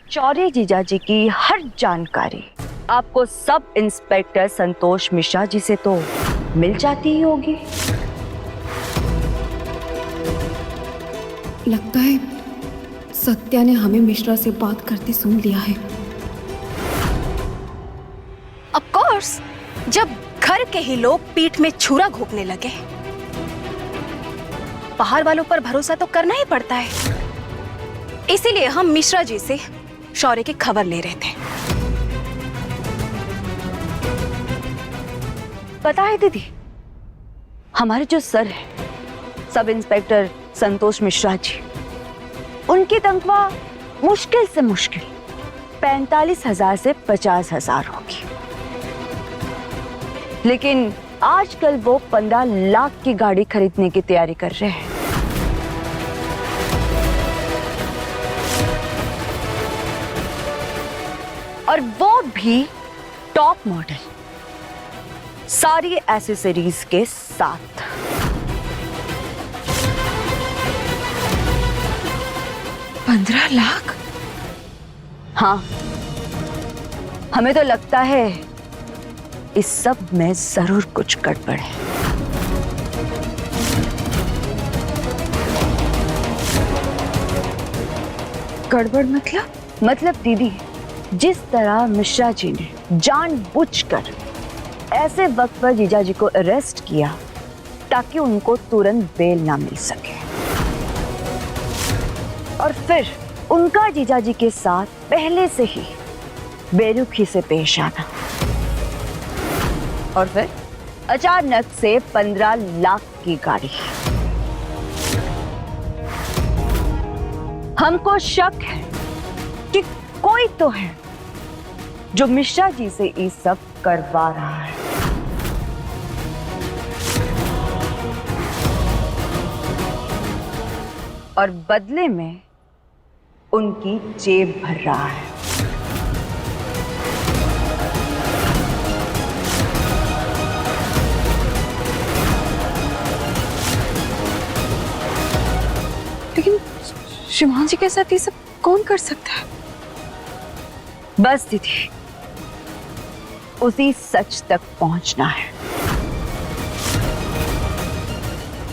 चौरे जीजाजी की हर जानकारी आपको सब इंस्पेक्टर संतोष मिश्रा जी से तो मिल जाती ही होगी। लगता है सत्या ने हमें मिश्रा से बात करते सुन लिया है। ऑफ कोर्स, जब घर के ही लोग पीठ में छुरा घोंपने लगे, बाहर वालों पर भरोसा तो करना ही पड़ता है। इसीलिए हम मिश्रा जी से शौर्य की खबर ले रहे थे। पता है दीदी, हमारे जो सर है सब इंस्पेक्टर संतोष मिश्रा जी, उनकी तनख्वाह मुश्किल से मुश्किल 45,000 से 50,000 होगी, लेकिन आजकल वो 15 लाख की गाड़ी खरीदने की तैयारी कर रहे हैं। और वो भी टॉप मॉडल, सारी एसेसरीज के साथ। $15 लाख? हाँ, हमें तो लगता है इस सब में जरूर कुछ गड़बड़ है। गड़बड़ मतलब दीदी, जिस तरह मिश्रा जी ने जानबूझकर ऐसे वक्त पर जीजाजी को अरेस्ट किया ताकि उनको तुरंत बेल ना मिल सके, और फिर उनका जीजाजी के साथ पहले से ही बेरुखी से पेश आना, और फिर अचानक से 15 लाख की गाड़ी। हमको शक है कि कोई तो है जो मिश्रा जी से ये सब करवा रहा है। और बदले में उनकी जेब भर रहा है। लेकिन शिवांश जी के साथ ये सब कौन कर सकता है? बस दीदी, उसी सच तक पहुंचना है।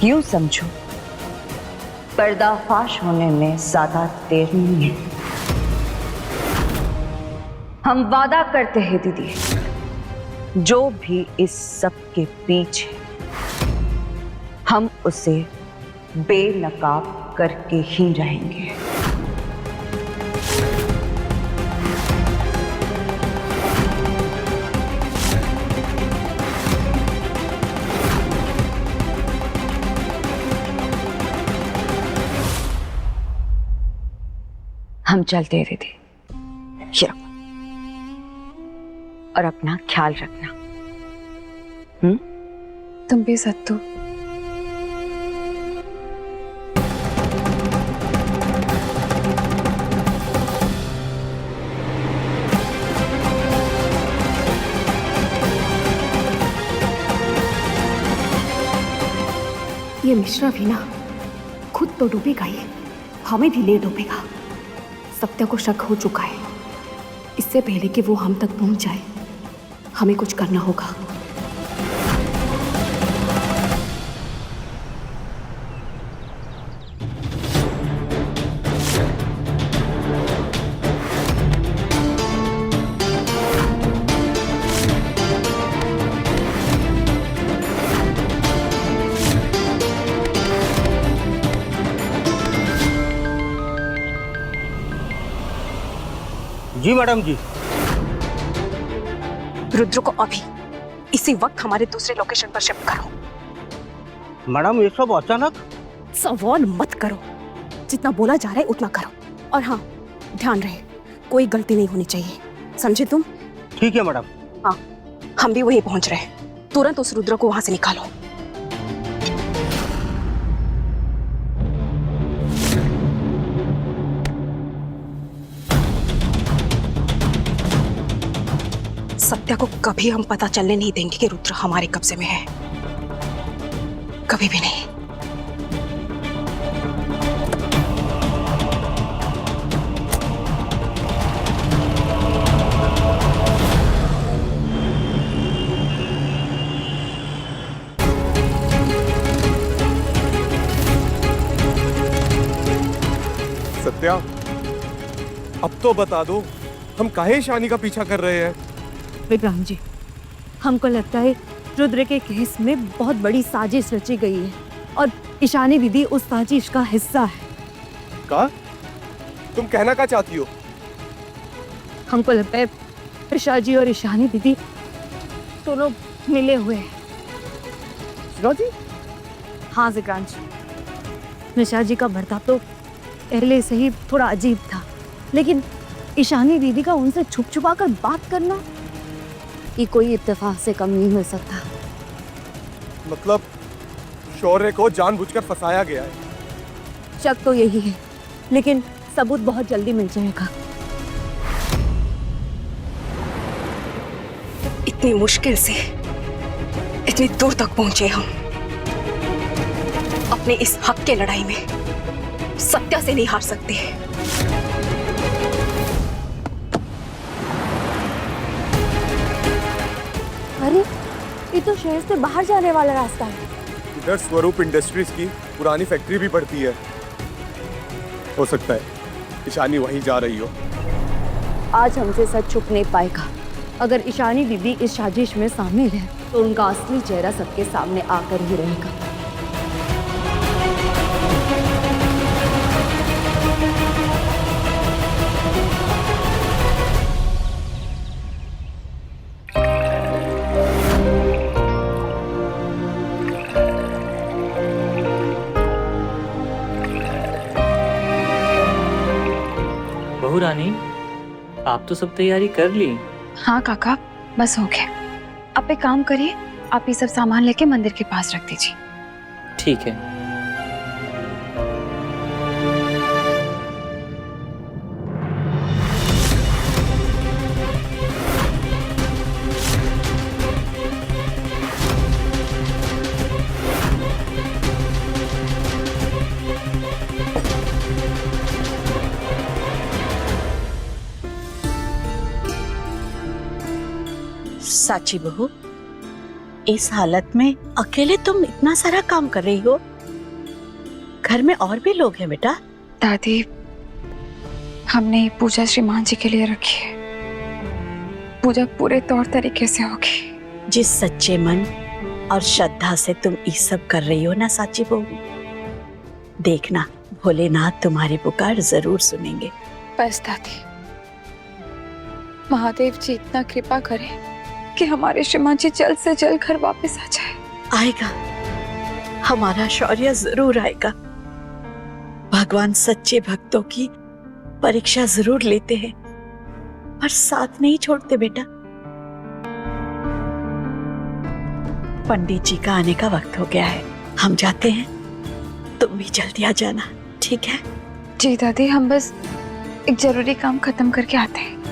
यूं समझो, पर्दाफाश होने में ज्यादा देर नहीं है। हम वादा करते हैं दीदी, जो भी इस सब के पीछे, हम उसे बेनकाब करके ही रहेंगे। हम चलते हैं दीदी, ये रखो, और अपना ख्याल रखना। तुम भी सत्तू। ये मिश्रा भी ना खुद तो डूबेगा ही, हमें भी ले डूबेगा। सत्या को शक हो चुका है। इससे पहले कि वो हम तक पहुंच जाए, हमें कुछ करना होगा। जी मैडम जी। रुद्र को अभी इसी वक्त हमारे दूसरे लोकेशन पर शिफ्ट करो। मैडम ये सब अचानक? सवाल मत करो, जितना बोला जा रहा है उतना करो। और हाँ, ध्यान रहे कोई गलती नहीं होनी चाहिए, समझे तुम? ठीक है मैडम। हाँ, हम भी वहीं पहुंच रहे हैं। तुरंत उस रुद्र को वहां से निकालो। सत्या को कभी हम पता चलने नहीं देंगे कि रुद्र हमारे कब्जे में है, कभी भी नहीं। अब तो बता दो, हम काहे ईशानी का पीछा कर रहे हैं? विक्रांत जी, हमको लगता है रुद्र के केस में बहुत बड़ी साजिश रची गई है और ईशानी दीदी उस साजिश का हिस्सा है। का? तुम कहना क्या चाहती हो? हमको लगता है ऋषा जी और ईशानी दीदी दोनों मिले हुए हैं। जी? हाँ जिक्रांत जी, ऋषा जी का बर्ताव तो पहले से ही थोड़ा अजीब था, लेकिन ईशानी दीदी का उनसे छुप छुपा कर बात करना, ये कोई इत्तेफाक से कम नहीं हो सकता। मतलब शौर्य को जानबूझकर फंसाया गया है। शक तो यही है, लेकिन सबूत बहुत जल्दी मिल जाएगा। इतनी मुश्किल से इतनी दूर तक पहुंचे हम, अपने इस हक के लड़ाई में सत्या से नहीं हार सकते। अरे ये तो शहर से बाहर जाने वाला रास्ता है। इधर स्वरूप इंडस्ट्रीज की पुरानी फैक्ट्री भी पड़ती है। हो सकता है ईशानी वहीं जा रही हो। आज हमसे सच छुप नहीं पाएगा। अगर ईशानी दीदी इस साजिश में शामिल है तो उनका असली चेहरा सबके सामने आकर ही रहेगा। बहू रानी, आप तो सब तैयारी कर ली। हाँ काका, बस हो गया। आप एक काम करिए, आप ये सब सामान लेके मंदिर के पास रख दीजिए। ठीक है। साची बहू, इस हालत में अकेले तुम इतना सारा काम कर रही हो? घर में और भी लोग हैं बेटा। दादी, हमने ये पूजा श्रीमान जी के लिए रखी है। पूजा पूरे तौर तरीके से होगी। जिस सच्चे मन और श्रद्धा से तुम ये सब कर रही हो ना साची बहू, देखना भोलेनाथ तुम्हारी पुकार जरूर सुनेंगे। बस दादी, महादेव जी इतना कृपा करें कि हमारे श्रीमान जी जल्द से जल्द घर वापस आ जाए। आएगा, हमारा शौर्य जरूर आएगा। भगवान सच्चे भक्तों की परीक्षा जरूर लेते हैं और साथ नहीं छोड़ते बेटा। पंडित जी का आने का वक्त हो गया है, हम जाते हैं। तुम भी जल्दी आ जाना, ठीक है? जी दादी, हम बस एक जरूरी काम खत्म करके आते हैं।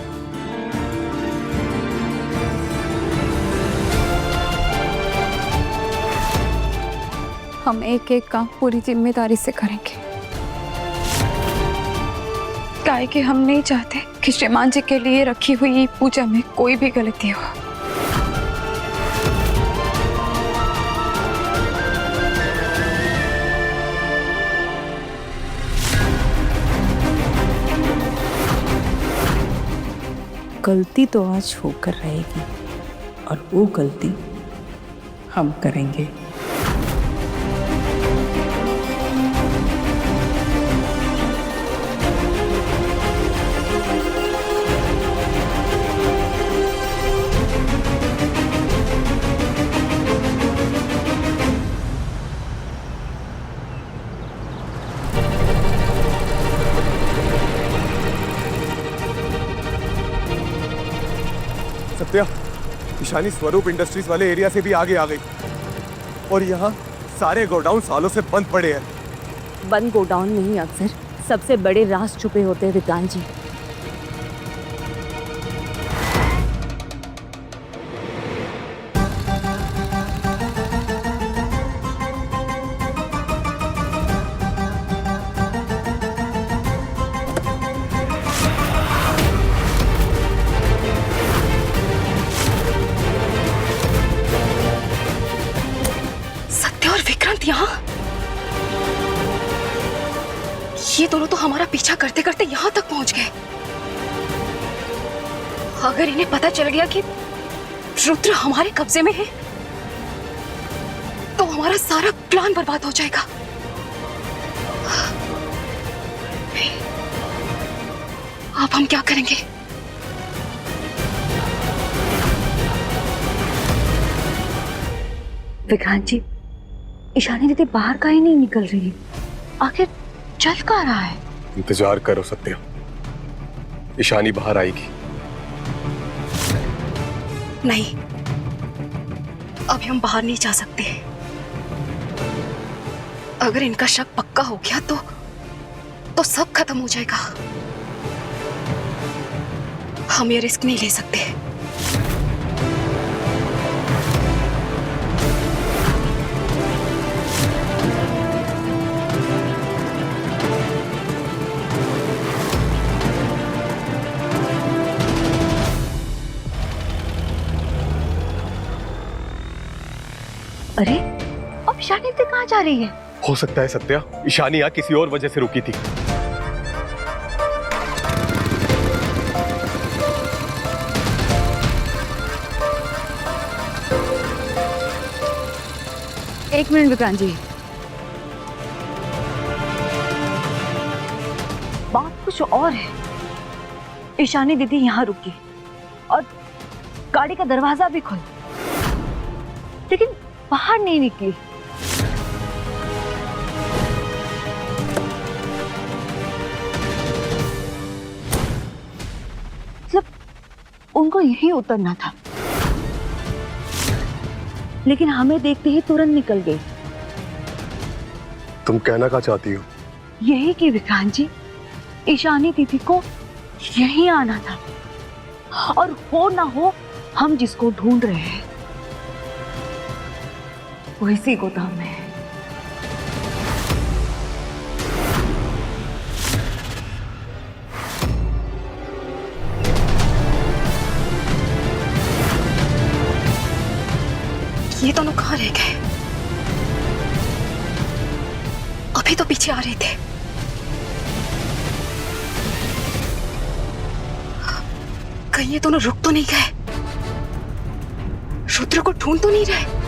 हम एक एक काम पूरी जिम्मेदारी से करेंगे, काहे कि हम नहीं चाहते कि श्रीमान जी के लिए रखी हुई ये पूजा में कोई भी गलती हो। गलती तो आज होकर रहेगी और वो गलती हम करेंगे। सत्या, ईशानी स्वरूप इंडस्ट्रीज वाले एरिया से भी आगे आ गई और यहाँ सारे गोडाउन सालों से बंद पड़े हैं। बंद गोडाउन में ही अक्सर सबसे बड़े राज छुपे होते हैं विक्रांत जी। यहाँ ये दोनों तो हमारा पीछा करते करते यहाँ तक पहुंच गए। अगर इन्हें पता चल गया कि रुद्र हमारे कब्जे में है तो हमारा सारा प्लान बर्बाद हो जाएगा। अब हम क्या करेंगे? विक्रांत जी, ईशानी दीदी बाहर का ही नहीं निकल रही है, आखिर चल कहाँ रहा है? इंतजार करो सत्या, ईशानी बाहर आएगी। नहीं, अभी हम बाहर नहीं जा सकते। अगर इनका शक पक्का हो गया तो सब खत्म हो जाएगा। हम ये रिस्क नहीं ले सकते। अरे, अब ईशानी दीदी कहाँ जा रही है? हो सकता है सत्या, ईशानी यहाँ किसी और वजह से रुकी थी। एक मिनट विक्रांत जी, बात कुछ और है। ईशानी दीदी यहाँ रुकी और गाड़ी का दरवाजा भी खोला, लेकिन बाहर नहीं निकली। मतलब उनको यहीं उतरना था, लेकिन हमें देखते ही तुरंत निकल गई। तुम कहना क्या चाहती हो? यही कि विक्रांत जी, ईशानी दीदी को यहीं आना था, और हो ना हो हम जिसको ढूंढ रहे हैं वो इसी गोदाम में है। ये दोनों कहाँ रह गए? अभी तो पीछे आ रहे थे। कहीं ये दोनों रुक तो नहीं गए? रुद्र को ढूंढ तो नहीं रहे?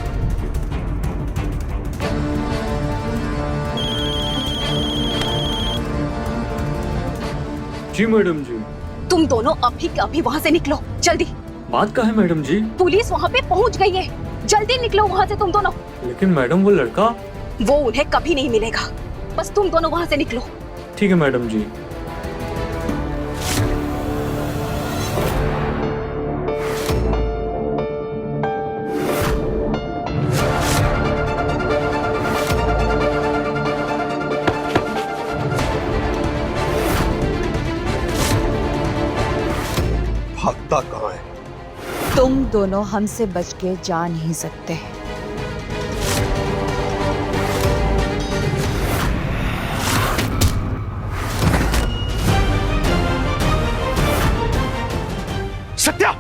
जी मैडम जी। तुम दोनों अभी के अभी वहां से निकलो, जल्दी। बात क्या है मैडम जी? पुलिस वहां पे पहुंच गई है, जल्दी निकलो वहां से तुम दोनों। लेकिन मैडम वो लड़का। वो उन्हें कभी नहीं मिलेगा, बस तुम दोनों वहां से निकलो। ठीक है मैडम जी। भागता कहाँ है? तुम दोनों हमसे बच के जा नहीं सकते। सत्या!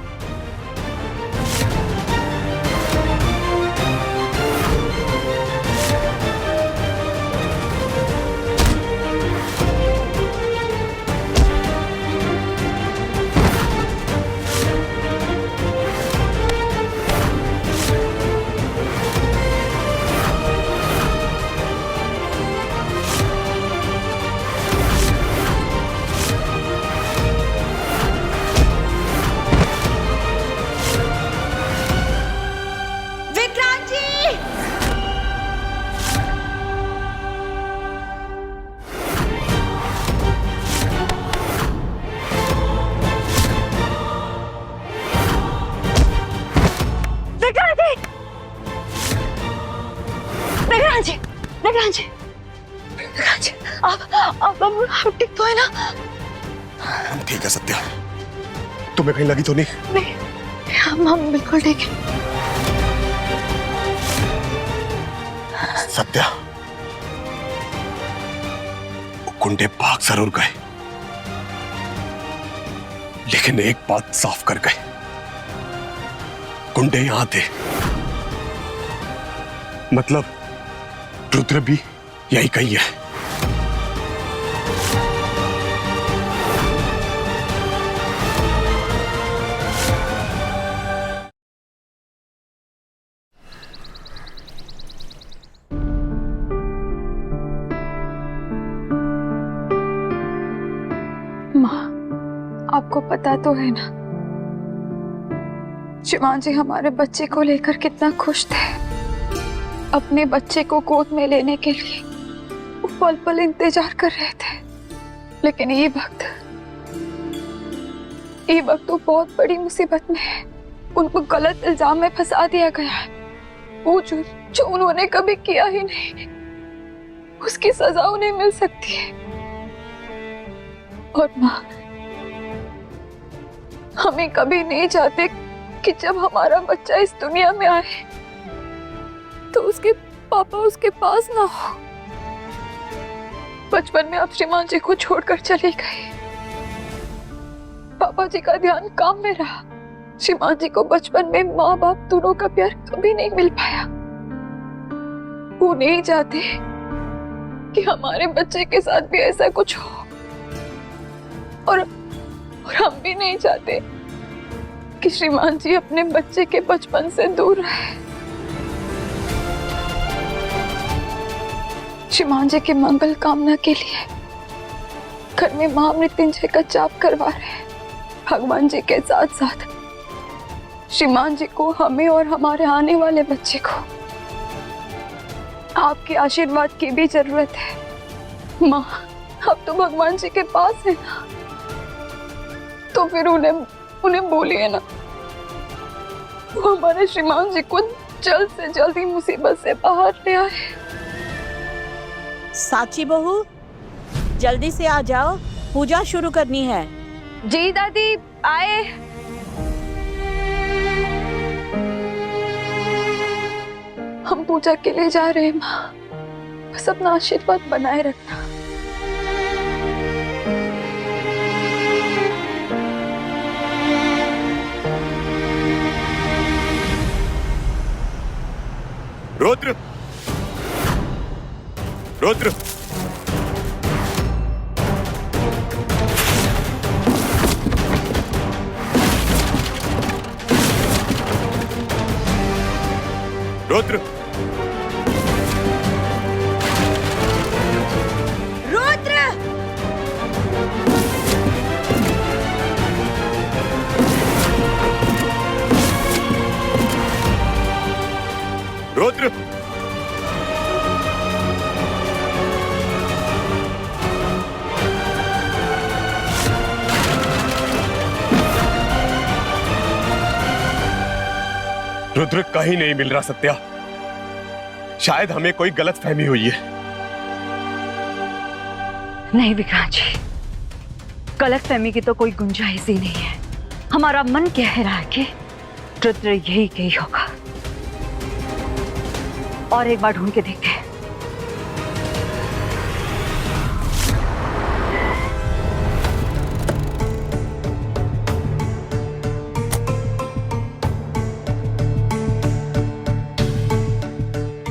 आप ठीक तो है ना? ठीक है सत्या, तुम्हें कहीं लगी तो नहीं? नहीं, हम बिल्कुल ठीक है। सत्या, गुंडे भाग जरूर गए, लेकिन एक बात साफ कर गए, गुंडे यहां थे, मतलब रुद्र भी यही कहीं है। आपको पता तो है ना, शिवान जी हमारे बच्चे को लेकर कितना खुश थे। अपने बच्चे को गोद में लेने के लिए वो पल पल इंतजार कर रहे थे। लेकिन ये वक्त तो बहुत बड़ी मुसीबत में है। उनको गलत इल्जाम में फंसा दिया गया है। वो जो उन्होंने कभी किया ही नहीं, उसकी सजा उन्हें मिल सकती है। और माँ, हमें कभी नहीं चाहते कि जब हमारा बच्चा इस दुनिया में आए तो उसके पापा उसके पास ना हो। बचपन में आप श्रीमान जी को छोड़कर चली गई। पापा जी का ध्यान काम में रहा। श्रीमान जी को बचपन में माँ बाप दोनों का प्यार कभी नहीं मिल पाया। वो नहीं चाहते कि हमारे बच्चे के साथ भी ऐसा कुछ हो, और हम भी नहीं चाहते कि श्रीमान जी अपने बच्चे के बचपन से दूर रहे। श्रीमान जी के मंगल कामना के लिए घर में महामृत्युंजय का जाप करवा रहे हैं। भगवान जी के साथ साथ श्रीमान जी को, हमें और हमारे आने वाले बच्चे को आपके आशीर्वाद की भी जरूरत है। माँ, अब तो भगवान जी के पास है ना, तो फिर उन्हें बोलिए ना, वो हमारे श्रीमान जी को जल्द से जल्द ही मुसीबत से बाहर ले आए। साची बहू, जल्दी से आ जाओ, पूजा शुरू करनी है। जी दादी, आए। हम पूजा के लिए जा रहे हैं माँ, बस अपना आशीर्वाद बनाए रखना। रुद्र, रुद्र, रुद्र, रुद्र, रुद्र कहीं नहीं मिल रहा सत्या। शायद हमें कोई गलत फहमी हुई है। नहीं विक्रांत जी, गलत फहमी की तो कोई गुंजाइश ही नहीं है। हमारा मन कह रहा है कि रुद्र यही होगा। और एक बार ढूंढ के देखते हैं।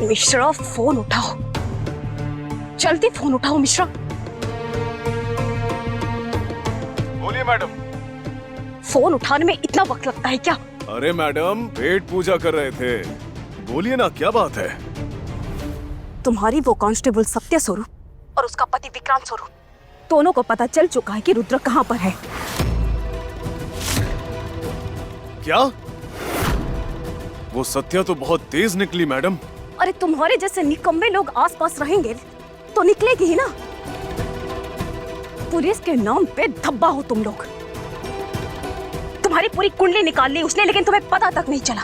मिश्रा, फोन उठाओ, जल्दी फोन उठाओ मिश्रा। बोलिए मैडम। फोन उठाने में इतना वक्त लगता है क्या? अरे मैडम, पेट पूजा कर रहे थे। बोलिए ना, क्या बात है? तुम्हारी वो कांस्टेबल सत्य स्वरूप और उसका पति विक्रांत स्वरूप, दोनों को पता चल चुका है कि रुद्र कहाँ पर है। क्या? वो सत्या तो बहुत तेज निकली मैडम। अरे तुम्हारे जैसे निकम्मे लोग आसपास रहेंगे तो निकलेगी ही ना। पुलिस के नाम पे धब्बा हो तुम लोग। तुम्हारी पूरी कुंडली निकाल ली उसने, लेकिन तुम्हें पता तक नहीं चला।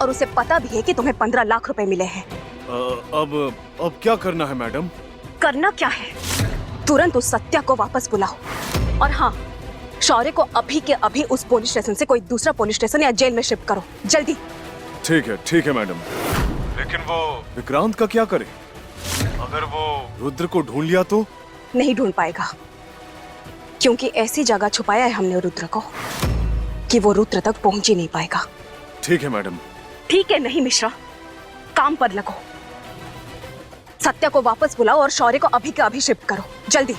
और उसे पता भी है कि तुम्हें 15 लाख रुपए मिले हैं। अब क्या करना है मैडम? करना क्या है? तुरंत उस सत्या को वापस बुलाओ, और हाँ, शौर्य को अभी के अभी उस पुलिस स्टेशन से कोई दूसरा पुलिस स्टेशन या जेल में शिफ्ट करो, जल्दी। ठीक है मैडम। लेकिन वो विक्रांत का क्या करे? अगर वो रुद्र को ढूंढ लिया तो? नहीं ढूंढ पाएगा, क्योंकि ऐसी जगह छुपाया है हमने रुद्र को कि वो रुद्र तक पहुंच ही नहीं पाएगा। ठीक है मैडम। ठीक है नहीं मिश्रा, काम पर लगो। सत्या को वापस बुलाओ और शौर्य को अभी के अभी शिफ्ट करो, जल्दी।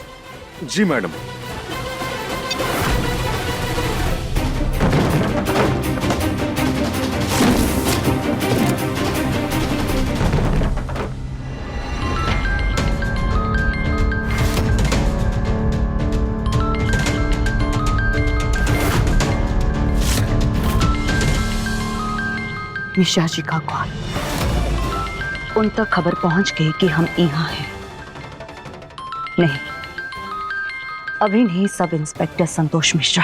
जी मैडम। मिश्रा जी का कॉल। उन तक खबर पहुंच गई कि हम यहाँ हैं। नहीं, अभी नहीं। Sub inspector Santosh Mishra.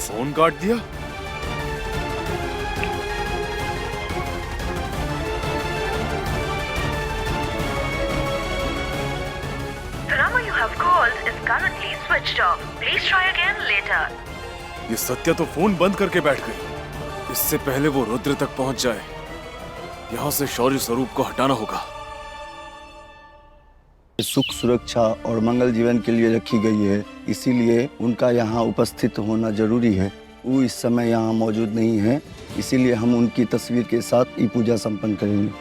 Phone काट दिया। ये सत्या तो फोन बंद करके बैठ गई। इससे पहले वो रुद्र तक पहुंच जाए, यहाँ से शौर्य स्वरूप को हटाना होगा। सुख, सुरक्षा और मंगल जीवन के लिए रखी गई है, इसीलिए उनका यहाँ उपस्थित होना जरूरी है। वो इस समय यहाँ मौजूद नहीं है, इसीलिए हम उनकी तस्वीर के साथ ये पूजा संपन्न करेंगे।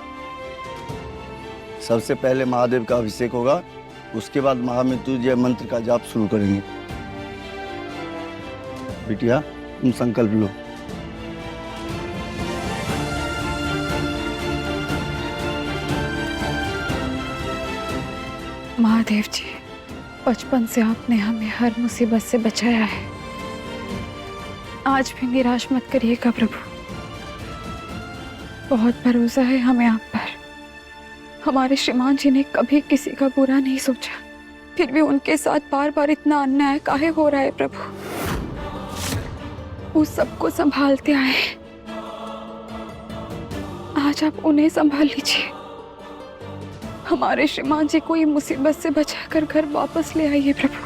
सबसे पहले महादेव का अभिषेक होगा, उसके बाद महामृत्युंजय मंत्र का जाप शुरू करेंगे। बिटिया, तुम संकल्प लो। महादेव जी, बचपन से आपने हमें हर मुसीबत से बचाया है। आज भी निराश मत करिएगा प्रभु। बहुत भरोसा है हमें आप पर। हमारे श्रीमान जी ने कभी किसी का बुरा नहीं सोचा, फिर भी उनके साथ बार बार इतना अन्याय काहे हो रहा है प्रभु। वो सबको संभालते आए, आज आप उन्हें संभाल लीजिए। हमारे श्रीमान जी को ये मुसीबत से बचाकर घर वापस ले आइए प्रभु।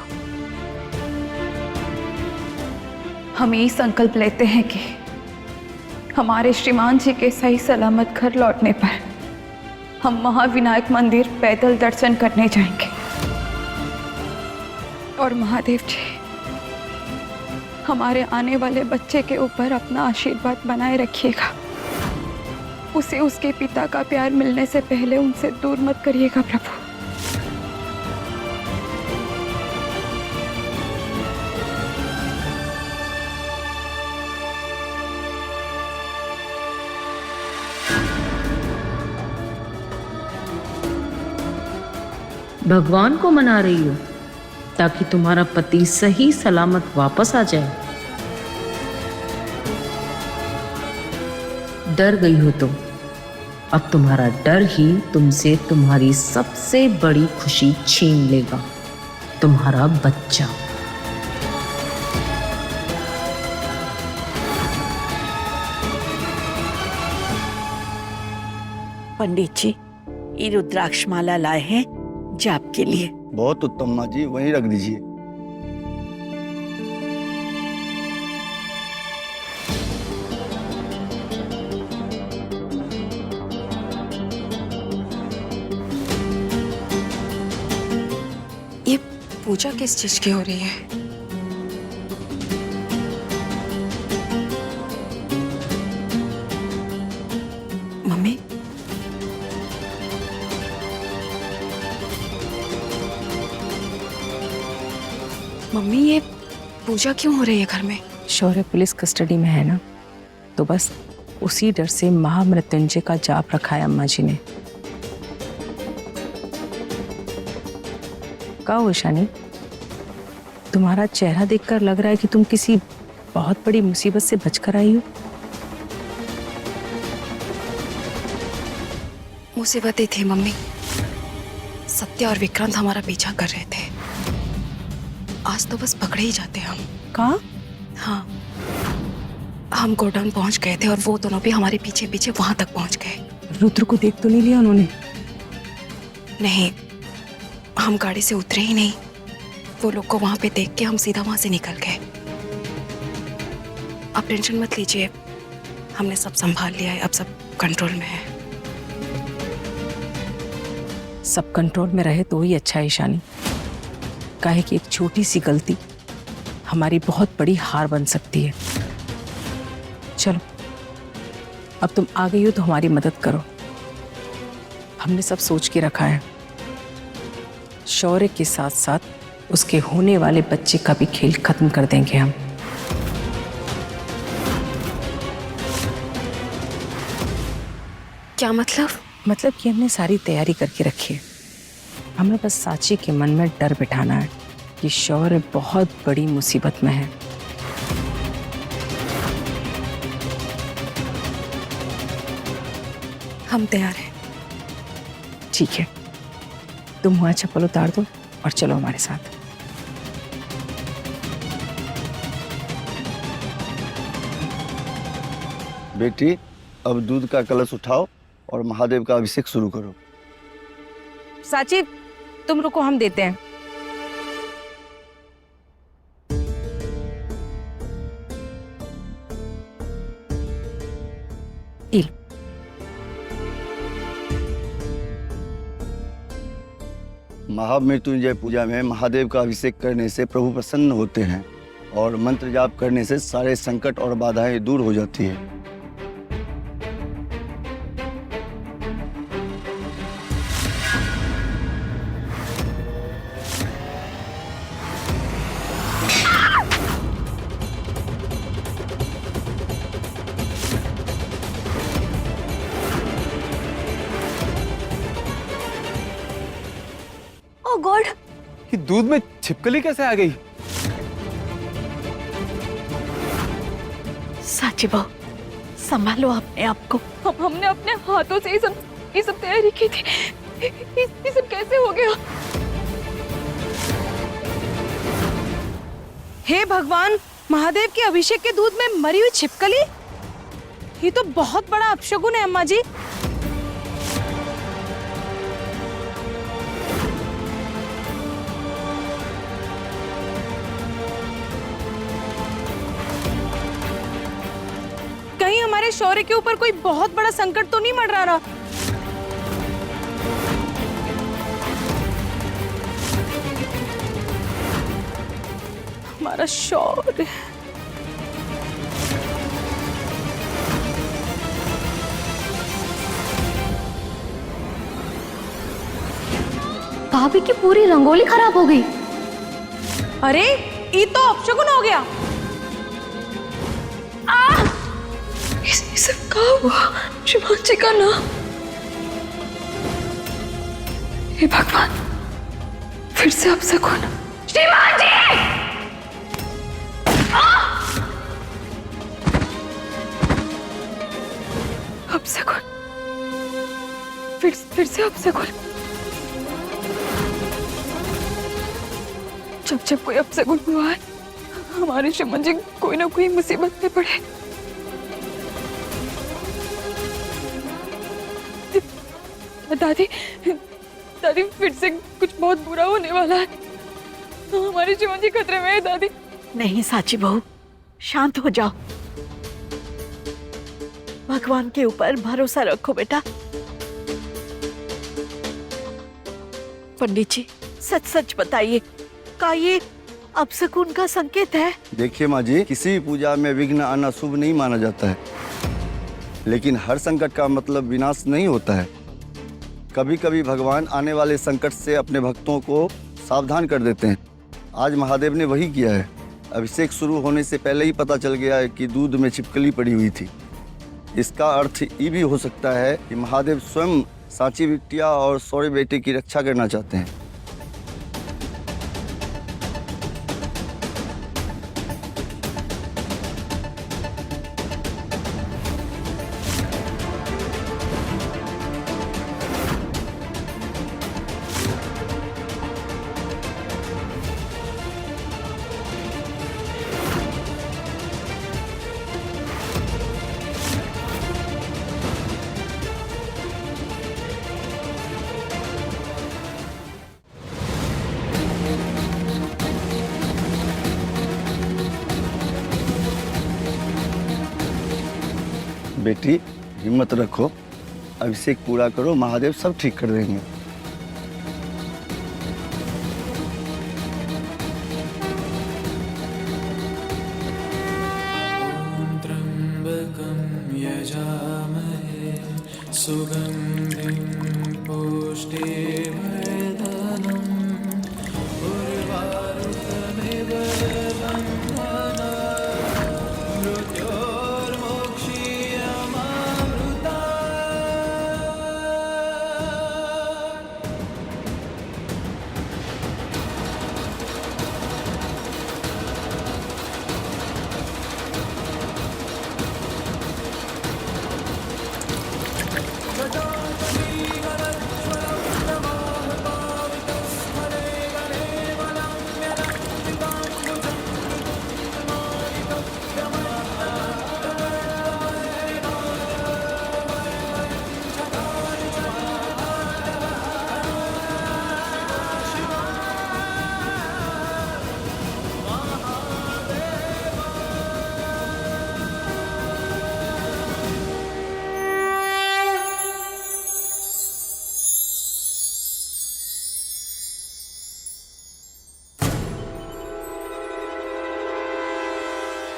हम यही संकल्प लेते हैं कि हमारे श्रीमान जी के सही सलामत घर लौटने पर हम महाविनायक मंदिर पैदल दर्शन करने जाएंगे। और महादेव जी, हमारे आने वाले बच्चे के ऊपर अपना आशीर्वाद बनाए रखिएगा। उसे उसके पिता का प्यार मिलने से पहले उनसे दूर मत करिएगा प्रभु। भगवान को मना रही हो ताकि तुम्हारा पति सही सलामत वापस आ जाए। डर गई हो तुम, अब तुम्हारा डर ही तुमसे तुम्हारी सबसे बड़ी खुशी छीन लेगा, तुम्हारा बच्चा। पंडित जी, ये रुद्राक्ष माला लाए हैं जाप के लिए। बहुत उत्तम माँ जी, वहीं रख दीजिए। ये पूजा किस चीज की हो रही है? मम्मी, मम्मी ये पूजा क्यों हो रही है घर में? शौर्य पुलिस कस्टडी में है ना, तो बस उसी डर से महामृत्युंजय का जाप रखा है अम्मा जी ने। क्या हो ईशानी, तुम्हारा चेहरा देखकर लग रहा है कि तुम किसी बहुत बड़ी मुसीबत से बचकर आई हो। मुसीबतें थी मम्मी। सत्या और विक्रांत हमारा पीछा कर रहे थे। आज तो बस पकड़े ही जाते हम। कहाँ? हाँ, हम गोडाउन पहुंच गए थे और वो दोनों भी हमारे पीछे पीछे वहां तक पहुंच गए। रुद्र को देख तो नहीं लिया उन्होंने? नहीं, हम गाड़ी से उतरे ही नहीं। वो लोग को वहां पे देख के हम सीधा वहां से निकल गए। आप टेंशन मत लीजिए, हमने सब संभाल लिया है, अब सब कंट्रोल में है। सब कंट्रोल में रहे तो ही अच्छा है ईशानी, काहे कि एक छोटी सी गलती हमारी बहुत बड़ी हार बन सकती है। चलो, अब तुम आ गई हो तो हमारी मदद करो। हमने सब सोच के रखा है, शौर्य के साथ साथ उसके होने वाले बच्चे का भी खेल खत्म कर देंगे हम। क्या मतलब? मतलब कि हमने सारी तैयारी करके रखी है। हमें बस साची के मन में डर बिठाना है कि शौर्य बहुत बड़ी मुसीबत में है। हम तैयार हैं। ठीक है, तुम वहां चप्पल उतार दो और चलो हमारे साथ। बेटी, अब दूध का कलश उठाओ और महादेव का अभिषेक शुरू करो। साची, तुम रुको, हम देते हैं। इल। महामृत्युंजय पूजा में महादेव का अभिषेक करने से प्रभु प्रसन्न होते हैं और मंत्र जाप करने से सारे संकट और बाधाएं दूर हो जाती है। ओ गॉड, कि दूध में छिपकली कैसे आ गई? साची बहू, संभालो अपने आप को। हमने अपने हाथों से ये सब तैयारी की थी। ये सब कैसे हो गया? हे भगवान, महादेव के अभिषेक के दूध में मरी हुई छिपकली? ये तो बहुत बड़ा अपशगुन है अम्मा जी। कहीं हमारे शौर्य के ऊपर कोई बहुत बड़ा संकट तो नहीं मंडरा रहा? हमारा शौर्य। भाभी की पूरी रंगोली खराब हो गई। अरे, ये तो अपशगुन हो गया। ये सब क्या हुआ? शिवाजी का नाम। हे भगवान, फिर से अपशगुन। शिवाजी! अपशगुन, फिर से अपशगुन। जब कोई अपशगुन हुआ है, हमारे शिवाजी कोई ना कोई मुसीबत में पड़े। दादी फिर से कुछ बहुत बुरा होने वाला है। हमारे शिवाजी खतरे में है दादी। नहीं साची बहू, शांत हो जाओ। भगवान के ऊपर भरोसा रखो बेटा। पंडित जी, सच सच बताइए, क्या ये अपशकुन का संकेत है? देखिए माँ जी, किसी भी पूजा में विघ्न आना शुभ नहीं माना जाता है, लेकिन हर संकट का मतलब विनाश नहीं होता है। कभी कभी भगवान आने वाले संकट से अपने भक्तों को सावधान कर देते हैं। आज महादेव ने वही किया है। अभिषेक शुरू होने से पहले ही पता चल गया है कि दूध में छिपकली पड़ी हुई थी। इसका अर्थ ये भी हो सकता है कि महादेव स्वयं सांची बिटिया और सौर्य बेटे की रक्षा करना चाहते हैं। बेटी, हिम्मत रखो, अभिषेक पूरा करो, महादेव सब ठीक कर देंगे।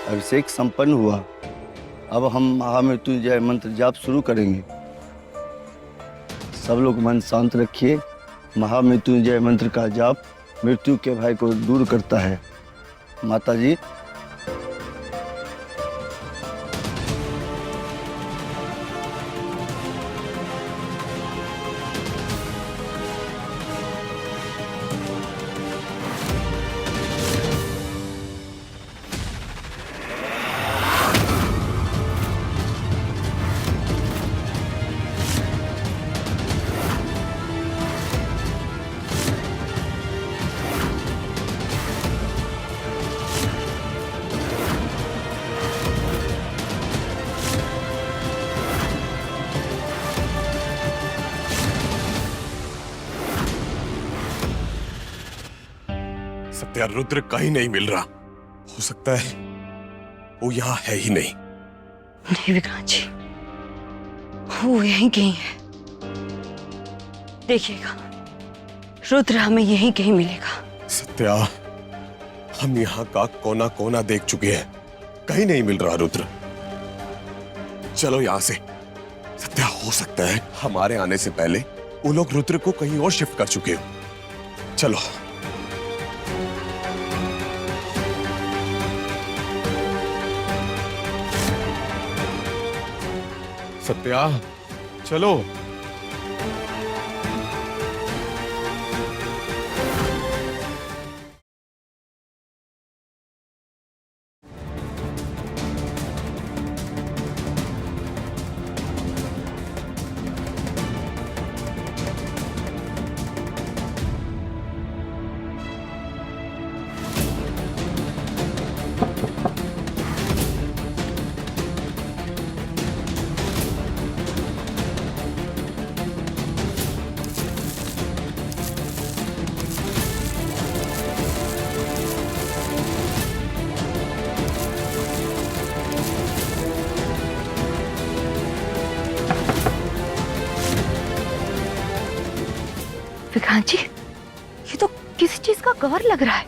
अभिषेक संपन्न हुआ। अब हम महामृत्युंजय मंत्र जाप शुरू करेंगे। सब लोग मन शांत रखिए। महामृत्युंजय मंत्र का जाप मृत्यु के भय को दूर करता है। माता जी, सत्या, रुद्र कहीं नहीं मिल रहा। हो सकता है वो यहाँ है ही नहीं। नहीं विक्रांत जी, वो यहीं कहीं है। देखिएगा, रुद्र हमें यहीं कहीं मिलेगा। सत्या, हम यहाँ का कोना कोना देख चुके हैं, कहीं नहीं मिल रहा रुद्र। चलो यहाँ से। सत्या, हो सकता है हमारे आने से पहले वो लोग रुद्र को कहीं और शिफ्ट कर चुके हो। चलो। सत्या, चलो। विक्रांत जी, ये तो किसी चीज का कवर लग रहा है।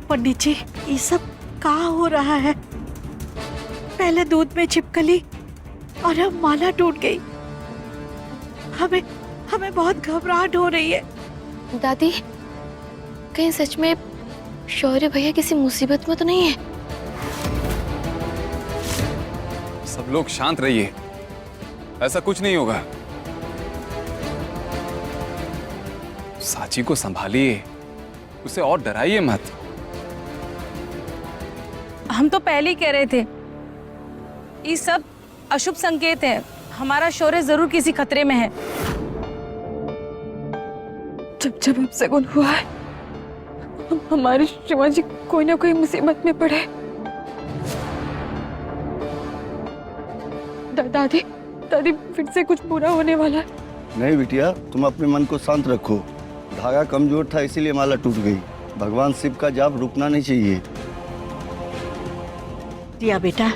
पंडित जी, ये सब कहाँ हो रहा है? पहले दूध में छिपकली और अब माला टूट गई। हमें हमें बहुत घबराहट हो रही है। दादी, कहीं सच में शौर्य भैया किसी मुसीबत में तो नहीं है? सब लोग शांत रहिए, ऐसा कुछ नहीं होगा। साची को संभालिए, उसे और डराइए मत। हम तो पहले ही कह रहे थे, ये सब अशुभ संकेत है। हमारा शौर्य जरूर किसी खतरे में है। जब अपशगुन हुआ है, हमारे शिवाजी कोई ना कोई मुसीबत में पड़े। दादी, दादी फिर से कुछ बुरा होने वाला है। नहीं बिटिया, तुम अपने मन को शांत रखो। धागा कमजोर था इसीलिए माला टूट गई। भगवान शिव का जाप रुकना नहीं चाहिए। रिया बेटा,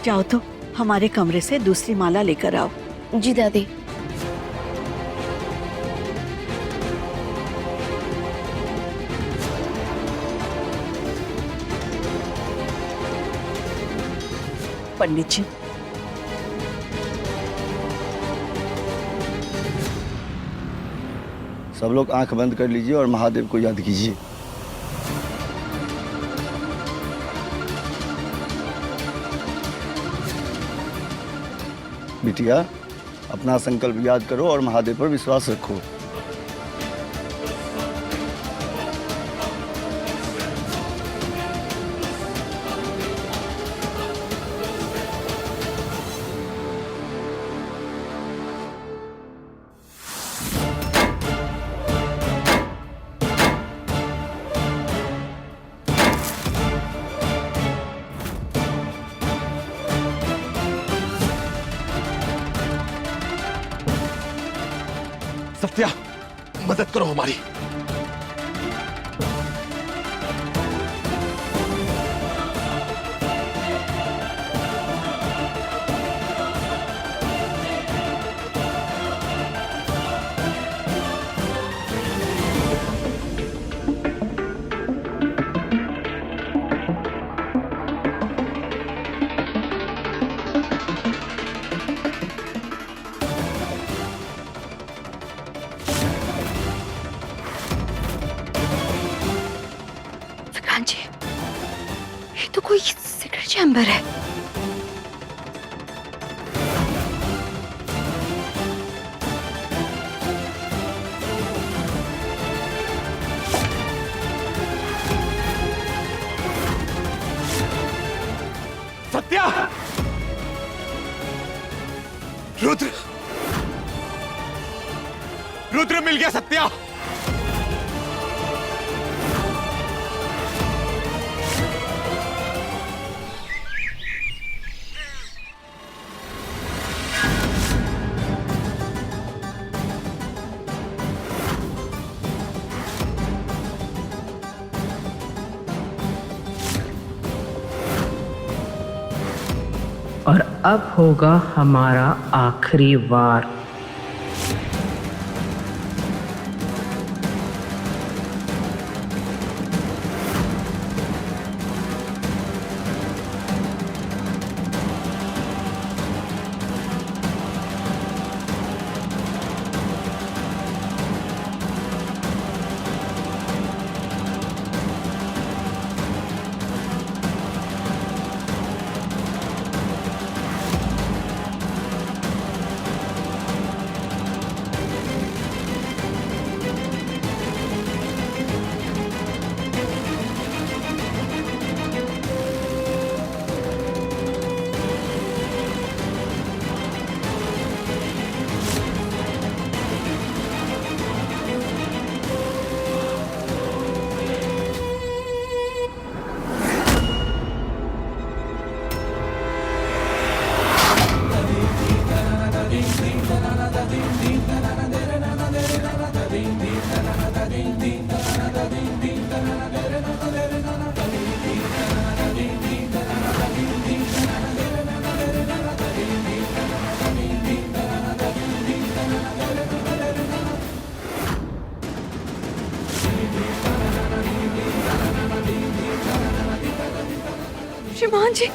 जाओ तो हमारे कमरे से दूसरी माला लेकर आओ। जी दादी। पंडित जी, सब लोग आंख बंद कर लीजिए और महादेव को याद कीजिए। बिटिया, अपना संकल्प याद करो और महादेव पर विश्वास रखो। सत्या, मदद करो हमारी। चैम्बर है। सत्या! रुद्र! रुद्र मिल गया सत्या! और अब होगा हमारा आखिरी वार। श्रीमान जी,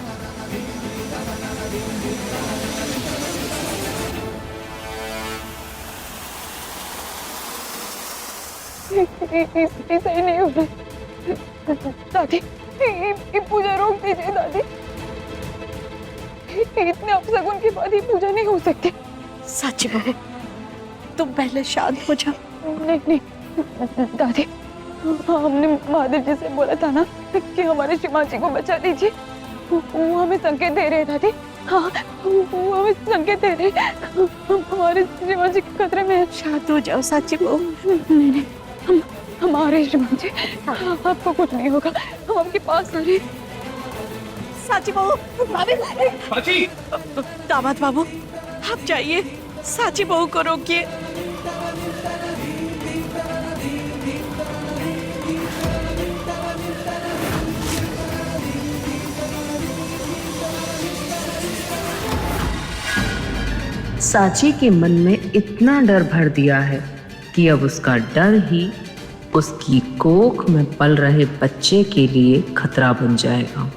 सही नहीं हो रहा दादी। ये पूजा रोक दीजिए दादी। इतने अपशगुन के बाद ही पूजा नहीं हो सकती। सच बहू, तुम पहले शांत हो जाओ। नहीं दादी, हमने महादेव जी से बोला था ना कि हमारे श्रीमान जी को बचा दीजिए। वो हमें संकेत दे रहे दादी। हाँ, वो हमें संकेत दे रहे। हमारे श्रीमान जी के खतरे में है। शांत हो जाओ साची बहू। नहीं, हमारे श्रीमान जी, आपको कुछ नहीं होगा। हम आपके पास आ रहे। साची बहू, दामाद बाबू, आप जाइए, साची बहू को रोकिए। साची के मन में इतना डर भर दिया है कि अब उसका डर ही उसकी कोख में पल रहे बच्चे के लिए खतरा बन जाएगा।